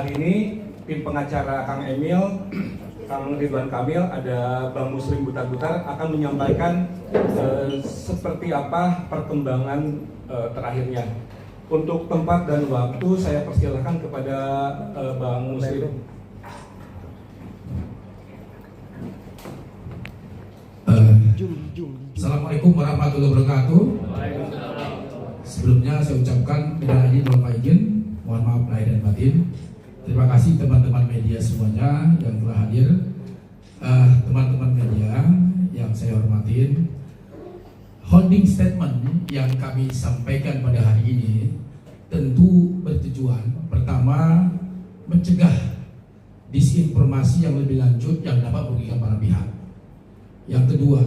hari ini tim pengacara Kang Emil, Kang Ridwan Kamil, ada Bang Muslim Butar-Butar akan menyampaikan seperti apa perkembangan terakhirnya. Untuk tempat dan waktu saya persilahkan kepada Bang Muslim. Assalamualaikum warahmatullahi wabarakatuh. Sebelumnya saya ucapkan minal aidin wal faizin, mohon maaf lahir dan batin. Terima kasih teman-teman media semuanya yang telah hadir. Teman-teman media yang saya hormatin, holding statement yang kami sampaikan pada hari ini tentu bertujuan pertama mencegah disinformasi yang lebih lanjut yang dapat merugikan para pihak. Yang kedua,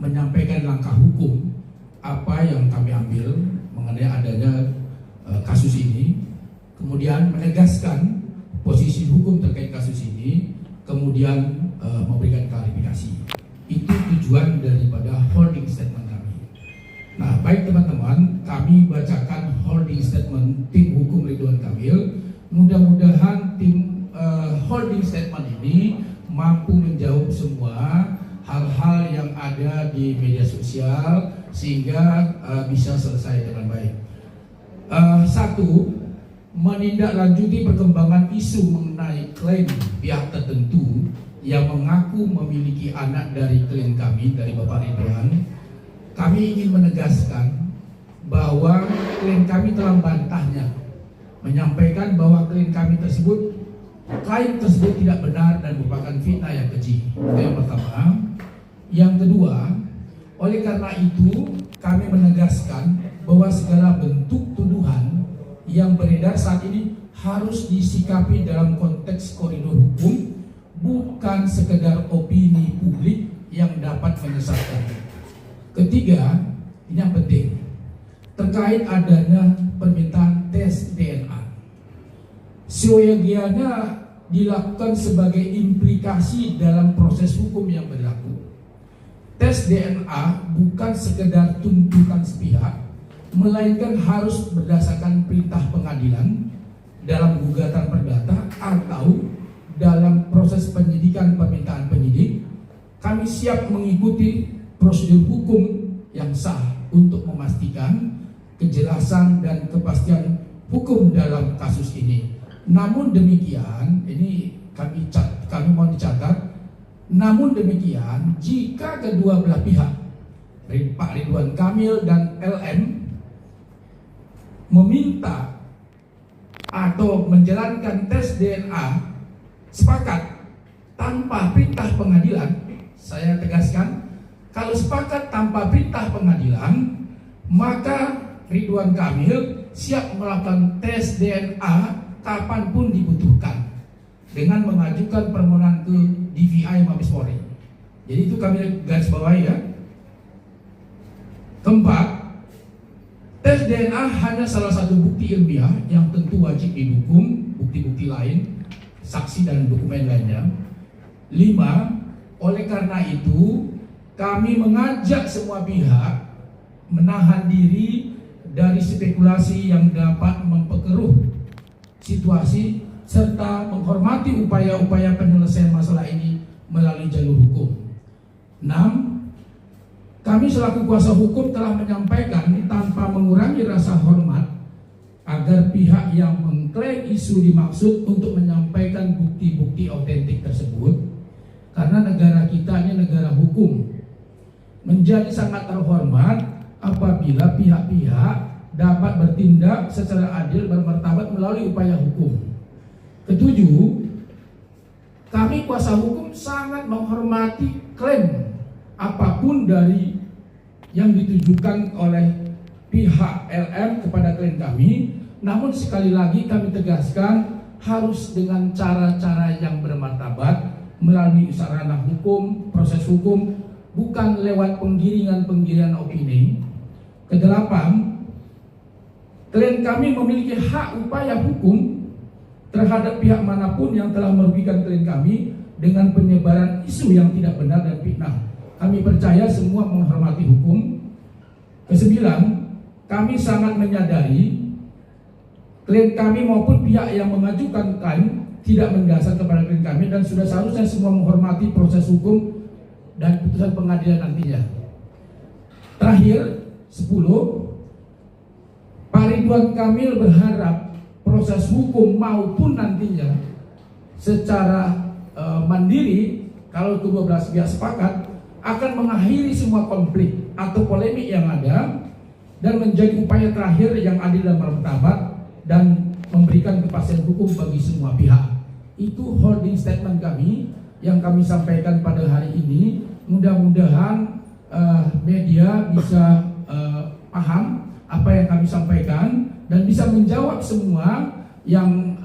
menyampaikan langkah hukum apa yang kami ambil mengenai adanya kasus ini, kemudian menegaskan posisi hukum terkait kasus ini, kemudian memberikan klarifikasi. Itu tujuan daripada holding statement kami. Nah, baik teman-teman, kami bacakan holding statement tim hukum Ridwan Kamil. Mudah-mudahan tim holding statement ini mampu menjawab semua hal-hal yang ada di media sosial sehingga bisa selesai dengan baik. Satu, menindaklanjuti perkembangan isu mengenai klaim pihak tertentu yang mengaku memiliki anak dari klien kami, dari Bapak Ridwan. Kami ingin menegaskan bahwa klien kami telah membantahnya, menyampaikan bahwa klien kami tersebut, klaim tersebut tidak benar dan merupakan fitnah yang keji. Itu yang pertama. Yang kedua, oleh karena itu kami menegaskan bahwa segala bentuk tuduhan yang beredar saat ini harus disikapi dalam konteks koridor hukum, bukan sekedar opini publik yang dapat menyesatkan. Ketiga, ini yang penting, terkait adanya permintaan tes DNA. Seyogianya dilakukan sebagai implikasi dalam proses hukum yang berlaku. Tes DNA bukan sekedar tuntutan sepihak, melainkan harus berdasarkan perintah pengadilan dalam gugatan perdata atau dalam proses penyidikan permintaan penyidik. Kami siap mengikuti prosedur hukum yang sah untuk memastikan kejelasan dan kepastian hukum dalam kasus ini. Namun demikian, ini kami mau dicatat. Namun demikian, jika kedua belah pihak, Pak Ridwan Kamil dan LM, meminta atau menjalankan tes DNA sepakat tanpa perintah pengadilan, saya tegaskan, kalau sepakat tanpa perintah pengadilan, maka Ridwan Kamil siap melakukan tes DNA kapanpun dibutuhkan dengan mengajukan permohonan ke DVI Mabes Polri. Jadi itu kami garis bawahi ya. Keempat, tes DNA hanya salah satu bukti ilmiah yang tentu wajib didukung bukti-bukti lain, saksi dan dokumen lainnya. 5, oleh karena itu kami mengajak semua pihak menahan diri dari spekulasi yang dapat memperkeruh situasi serta menghormati upaya-upaya penyelesaian masalah ini melalui jalur hukum. 6, kami selaku kuasa hukum telah menyampaikan tanpa mengurangi rasa hormat agar pihak yang mengklaim isu dimaksud untuk menyampaikan bukti-bukti otentik tersebut, karena negara kita ini negara hukum. Menjadi sangat terhormat apabila pihak-pihak dapat bertindak secara adil dan bermartabat melalui upaya hukum. Ketujuh, kami kuasa hukum sangat menghormati klaim apapun dari yang ditujukan oleh pihak LM kepada klien kami. Namun sekali lagi kami tegaskan harus dengan cara-cara yang bermartabat melalui sarana hukum, proses hukum, bukan lewat penggiringan-penggiringan opini. Kedelapan, klien kami memiliki hak upaya hukum terhadap pihak manapun yang telah merugikan klien kami dengan penyebaran isu yang tidak benar dan fitnah. Kami percaya semua menghormati hukum. Kesembilan, kami sangat menyadari klien kami maupun pihak yang mengajukan klaim tidak mendasar kepada klien kami, dan sudah seharusnya semua menghormati proses hukum dan putusan pengadilan nantinya. Terakhir, 10, Pak Ridwan Kamil berharap proses hukum maupun nantinya secara mandiri, kalau kedua belah pihak sepakat, akan mengakhiri semua konflik atau polemik yang ada dan menjadi upaya terakhir yang adil dan martabat dan memberikan kepastian hukum bagi semua pihak. Itu holding statement kami yang kami sampaikan pada hari ini. Mudah-mudahan media bisa paham apa yang kami sampaikan dan bisa menjawab semua yang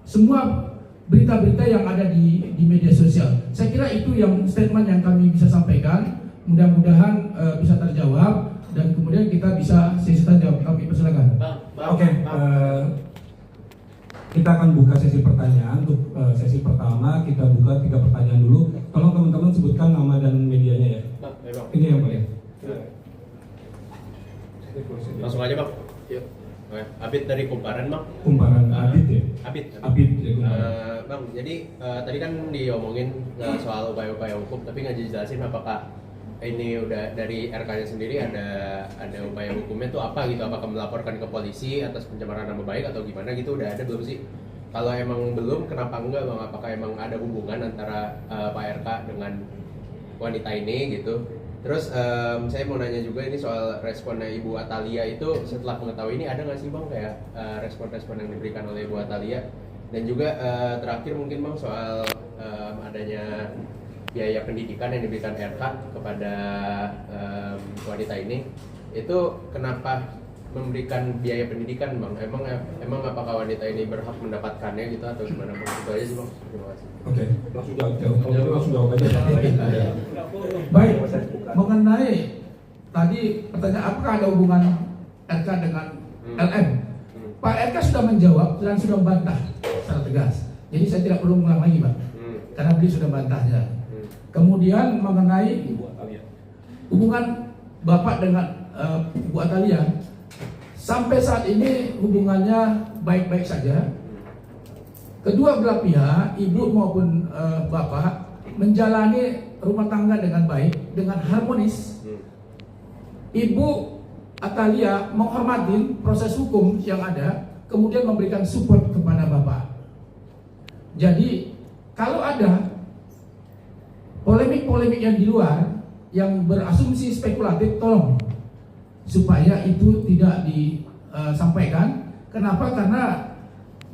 semua berita-berita yang ada di media sosial. Saya kira itu yang statement yang kami bisa sampaikan. Mudah-mudahan bisa terjawab dan kemudian kita bisa sesi tanya jawab. Kami persilakan. Oke, kita akan buka sesi pertanyaan. Untuk sesi pertama kita buka 3 pertanyaan dulu. Tolong teman-teman sebutkan nama dan medianya ya. Ini yang paling. Langsung aja bang. Yuk. Abid dari Kumparan bang. Kumparan Abid ya. Abid ya, bang. Jadi tadi kan diomongin soal upaya-upaya hukum, tapi nggak dijelasin apakah ini udah dari RK-nya sendiri ada upaya hukumnya tuh apa gitu? Apakah melaporkan ke polisi atas pencemaran nama baik atau gimana gitu? Udah ada belum sih? Kalau emang belum, kenapa enggak bang? Apakah emang ada hubungan antara Pak RK dengan wanita ini gitu? Terus saya mau nanya juga ini soal responnya Ibu Atalia itu setelah mengetahui ini ada nggak sih bang kayak respon-respon yang diberikan oleh Ibu Atalia? Dan juga terakhir mungkin bang soal adanya biaya pendidikan yang diberikan RK kepada wanita ini, itu kenapa memberikan biaya pendidikan bang? Emang apakah wanita ini berhak mendapatkannya gitu atau gimana bang? Itu aja sih bang. Terima kasih. Oke, langsung jawab aja. Baik, mengenai tadi pertanyaan apakah ada hubungan RK dengan LM? Pak RK sudah menjawab dan sudah membantah secara tegas. Jadi saya tidak perlu mengulang lagi Pak, karena beliau sudah membantahnya. Kemudian mengenai hubungan Bapak dengan Bu Atalia, sampai saat ini hubungannya baik-baik saja. Kedua belah pihak, ibu maupun bapak, menjalani rumah tangga dengan baik, dengan harmonis. Ibu Atalia menghormati proses hukum yang ada, kemudian memberikan support kepada bapak. Jadi kalau ada polemik-polemik yang di luar yang berasumsi spekulatif, tolong supaya itu tidak disampaikan. Kenapa? Karena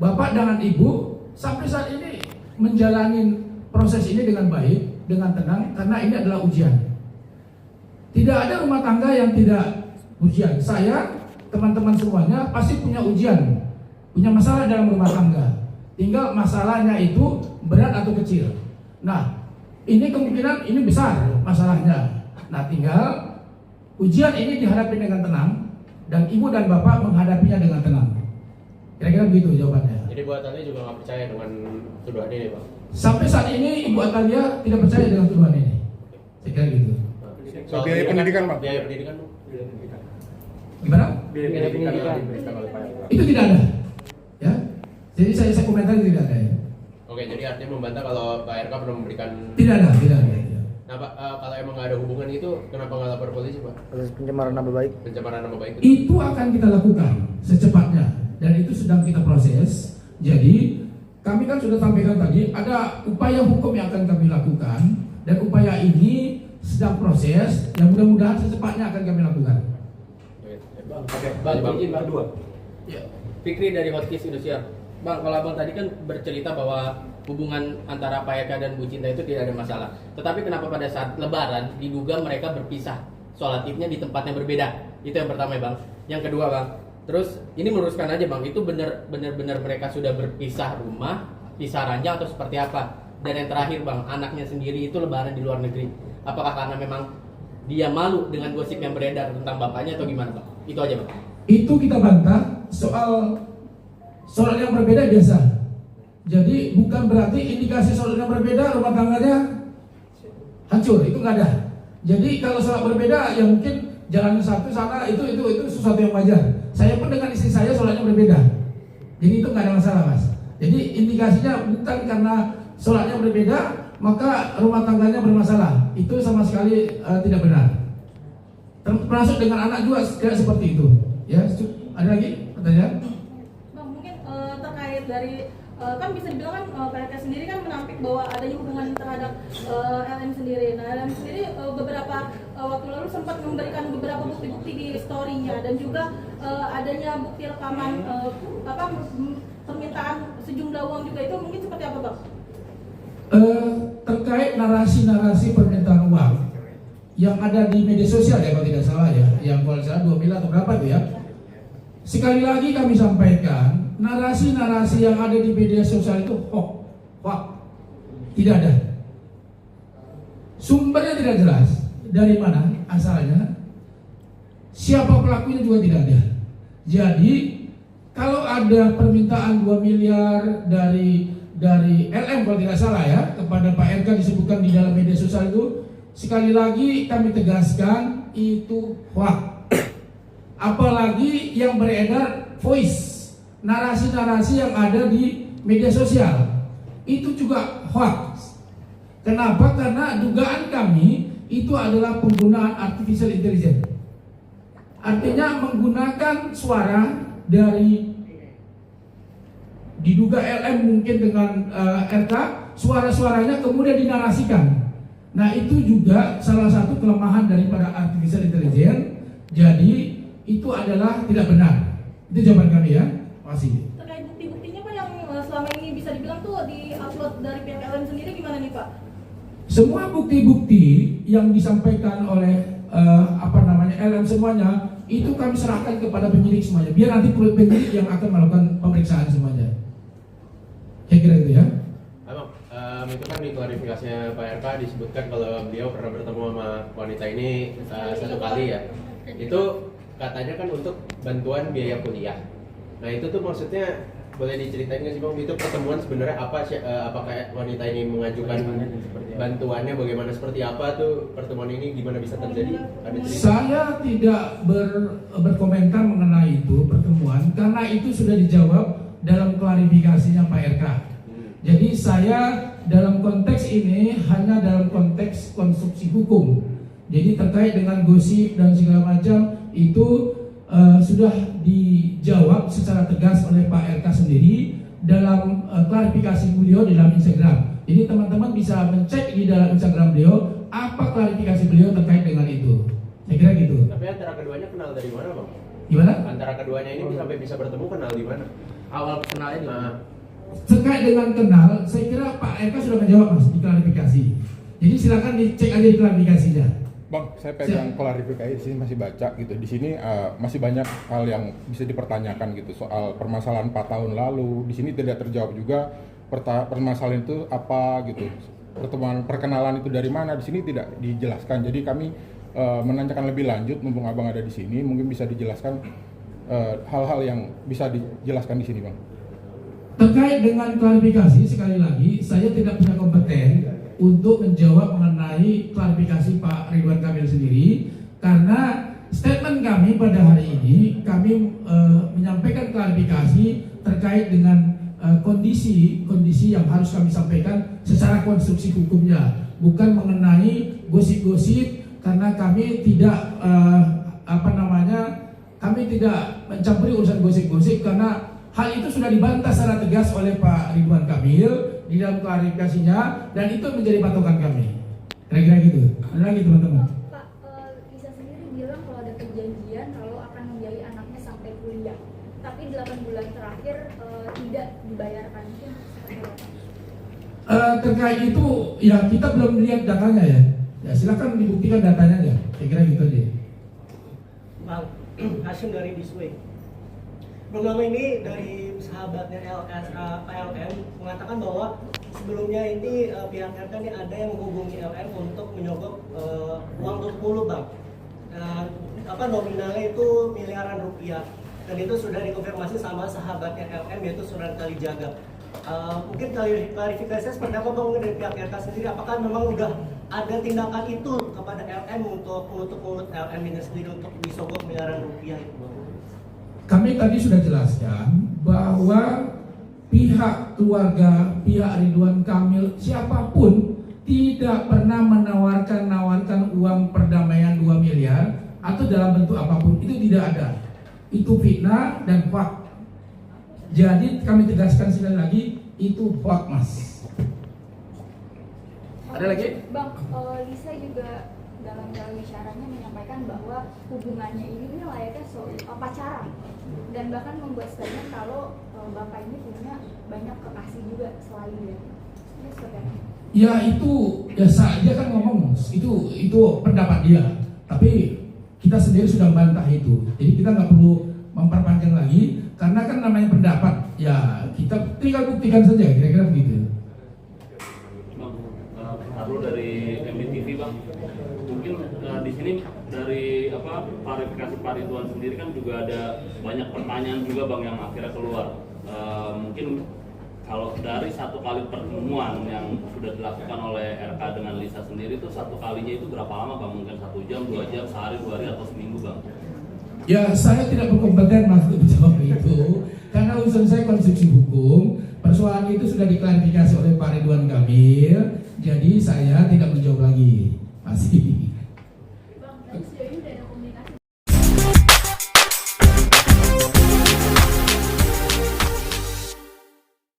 bapak dengan ibu sampai saat ini menjalani proses ini dengan baik, dengan tenang, karena ini adalah ujian. Tidak ada rumah tangga yang tidak ujian. Saya, teman-teman semuanya pasti punya ujian, punya masalah dalam rumah tangga. Tinggal masalahnya itu berat atau kecil. Nah, ini kemungkinan ini besar masalahnya. Nah, tinggal ujian ini dihadapi dengan tenang dan ibu dan bapak menghadapinya dengan tenang. Kira-kira begitu jawabannya. Jadi Bu Atalia juga nggak percaya dengan tuduhan ini Pak? Sampai saat ini Ibu Atalia tidak percaya dengan tuduhan ini. Saya kira gitu. Soal biaya pendidikan Pak? Biaya pendidikan Pak? Gimana? Biaya pendidikan. Itu tidak ada. Ya. Jadi saya komentar tidak ada ya. Oke, jadi artinya membantah kalau Pak RK pernah memberikan. Tidak ada. Nah Pak, kalau emang nggak ada hubungan itu, kenapa nggak lapor polisi Pak? Pencemaran nama baik. Pencemaran nama baik Itu akan kita lakukan secepatnya dan itu sedang kita proses. Jadi kami kan sudah sampaikan tadi ada upaya hukum yang akan kami lakukan dan upaya ini sedang proses yang mudah-mudahan secepatnya akan kami lakukan. Oke, Bang, izin Bang. Ya. Fikri dari Hotkeys Indosiar. Bang, kalau Abang tadi kan bercerita bahwa hubungan antara Pak Eka dan Bu Cinta itu tidak ada masalah. Tetapi kenapa pada saat Lebaran diduga mereka berpisah sholat idnya di tempat yang berbeda? Itu yang pertama ya Bang. Yang kedua Bang, terus ini meluruskan aja Bang, itu benar-benar mereka sudah berpisah rumah, pisah ranjang atau seperti apa? Dan yang terakhir Bang, anaknya sendiri itu Lebaran di luar negeri. Apakah karena memang dia malu dengan gosip yang beredar tentang bapaknya atau gimana Bang? Itu aja Bang. Itu kita bantah soal yang berbeda biasa. Jadi bukan berarti indikasi soal yang berbeda rumah tangganya hancur, itu nggak ada. Jadi kalau soal berbeda ya mungkin jalan satu sana itu sesuatu yang wajar. Saya pun dengan istri saya soalnya berbeda. Jadi itu nggak ada masalah, Mas. Jadi indikasinya bukan karena sholatnya berbeda maka rumah tangganya bermasalah. Itu sama sekali tidak benar. Termasuk dengan anak juga tidak seperti itu. Ya, ada lagi pertanyaan? Bang, mungkin terkait dari kan bisa dibilang kan PRK sendiri kan menampik bahwa adanya hubungan terhadap LM sendiri. Nah, LM sendiri beberapa waktu lalu sempat memberikan beberapa bukti-bukti di story-nya dan juga adanya bukti rekaman permintaan sejumlah uang juga, itu mungkin seperti apa, Bang? Terkait narasi-narasi permintaan uang yang ada di media sosial ya kalau tidak salah ya, yang kalau salah 2 miliar atau berapa tuh ya. Sekali lagi kami sampaikan, narasi-narasi yang ada di media sosial itu hoax, tidak ada. Sumbernya tidak jelas, dari mana asalnya, siapa pelakunya juga tidak ada. Jadi kalau ada permintaan 2 miliar dari LM kalau tidak salah ya kepada Pak RK disebutkan di dalam media sosial itu, sekali lagi kami tegaskan itu hoax. Apalagi yang beredar voice, narasi-narasi yang ada di media sosial itu juga hoax. Kenapa? Karena dugaan kami itu adalah penggunaan artificial intelligence. Artinya menggunakan suara dari diduga LM mungkin dengan RK, suara-suaranya kemudian dinarasikan. Nah, itu juga salah satu kelemahan daripada artificial intelligence. Jadi itu adalah tidak benar. Itu jawaban kami ya. Masih. Terkait bukti-buktinya Pak yang selama ini bisa dibilang tuh di-upload dari pihak LM sendiri gimana nih, Pak? Semua bukti-bukti yang disampaikan oleh LM semuanya itu kami serahkan kepada penyidik semuanya. Biar nanti penyidik yang akan melakukan pemeriksaan semuanya. Saya kira itu ya. Abang, itu kan di klarifikasinya Pak RK disebutkan kalau beliau pernah bertemu sama wanita ini 1 kali ya. Itu katanya kan untuk bantuan biaya kuliah. Nah itu tuh maksudnya boleh diceritain nggak sih Bang, itu pertemuan sebenarnya apa? Apakah wanita ini mengajukan bantuannya, bagaimana, seperti apa tuh pertemuan ini, gimana bisa terjadi? Ada cerita? Saya tidak berkomentar mengenai itu pertemuan karena itu sudah dijawab dalam klarifikasinya Pak RK. Jadi saya dalam konteks ini hanya dalam konteks konstruksi hukum. Jadi terkait dengan gosip dan segala macam itu sudah dijawab secara tegas oleh Pak RK sendiri dalam klarifikasi beliau di dalam Instagram. Jadi teman-teman bisa mencek di dalam Instagram beliau apa klarifikasi beliau terkait dengan itu. Saya kira gitu. Tapi antara keduanya kenal dari mana Bang? Gimana? Antara keduanya ini sampai bisa bertemu kenal di mana? Awal kenalnya di mana? Terkait dengan kenal, saya kira Pak RK sudah menjawab Mas di klarifikasi. Jadi silakan dicek aja di klarifikasinya. Bang, saya pegang klarifikasi di sini, masih baca gitu. Di sini masih banyak hal yang bisa dipertanyakan gitu soal permasalahan 4 tahun lalu. Di sini tidak terjawab juga permasalahan itu apa gitu. Pertemuan perkenalan itu dari mana? Di sini tidak dijelaskan. Jadi kami menanyakan lebih lanjut, mumpung Abang ada di sini, mungkin bisa dijelaskan hal-hal yang bisa dijelaskan di sini, Bang. Terkait dengan klarifikasi, sekali lagi saya tidak punya kompeten untuk menjawab mengenai klarifikasi Pak Ridwan Kamil sendiri, karena statement kami pada hari ini kami menyampaikan klarifikasi terkait dengan kondisi yang harus kami sampaikan secara konstruksi hukumnya, bukan mengenai gosip-gosip, karena kami tidak kami tidak mencampuri urusan gosip-gosip, karena hal itu sudah dibantah secara tegas oleh Pak Ridwan Kamil di dalam klarifikasinya, dan itu menjadi patokan kami. Kira-kira gitu. Ada lagi teman-teman? Pak, Isa sendiri bilang kalau ada perjanjian kalau akan membiayai anaknya sampai kuliah, tapi 8 bulan terakhir tidak dibayarkan. Mungkin seperti apa? Terkait itu ya kita belum lihat datanya ya. Ya silakan dibuktikan datanya aja. Saya kira gitu aja. Bang, Hashim dari Disway. Program ini dari sahabatnya Pak LM mengatakan bahwa sebelumnya ini pihak RK ini ada yang menghubungi LM untuk menyogok uang 20 Bang. Nominalnya itu miliaran rupiah, dan itu sudah dikonfirmasi sama sahabatnya LM yaitu Sunan Kalijaga. Mungkin klarifikasinya seperti apa Bang dari pihak RK sendiri, apakah memang udah ada tindakan itu kepada LM untuk menutup mulut LM ini sendiri untuk disogok miliaran rupiah itu Bang? Kami tadi sudah jelaskan bahwa pihak keluarga, pihak Ridwan Kamil, siapapun tidak pernah menawarkan uang perdamaian 2 miliar atau dalam bentuk apapun, itu tidak ada. Itu fitnah dan hoax. Jadi kami tegaskan sekali lagi, itu hoax, Mas. Ada lagi? Bang, Lisa juga dalam isyaratnya menyampaikan bahwa hubungannya ini layaknya pacaran, dan bahkan membuat statement kalau bapak ini punya banyak kekasih juga selain dia. Ini seperti apa? Ya itu biasa, dia kan ngomong, itu pendapat dia. Tapi kita sendiri sudah membantah itu. Jadi kita nggak perlu memperpanjang lagi, karena kan namanya pendapat. Ya kita tinggal buktikan saja, kira-kira begitu. Bang, Arlo dari MBTV bang, mungkin di sini dari klarifikasi Pak Ridwan sendiri kan juga ada banyak pertanyaan juga bang yang akhirnya keluar. Mungkin kalau dari satu kali pertemuan yang sudah dilakukan oleh RK dengan Lisa sendiri itu satu kalinya itu berapa lama bang? Mungkin 1 jam, 2 jam, sehari, 2 hari atau seminggu bang? Ya saya tidak berkompeten Mas untuk menjawab itu, karena urusan saya konstruksi hukum. Persoalan itu sudah diklarifikasi oleh Pak Ridwan Kamil, jadi saya tidak menjawab lagi. Masih.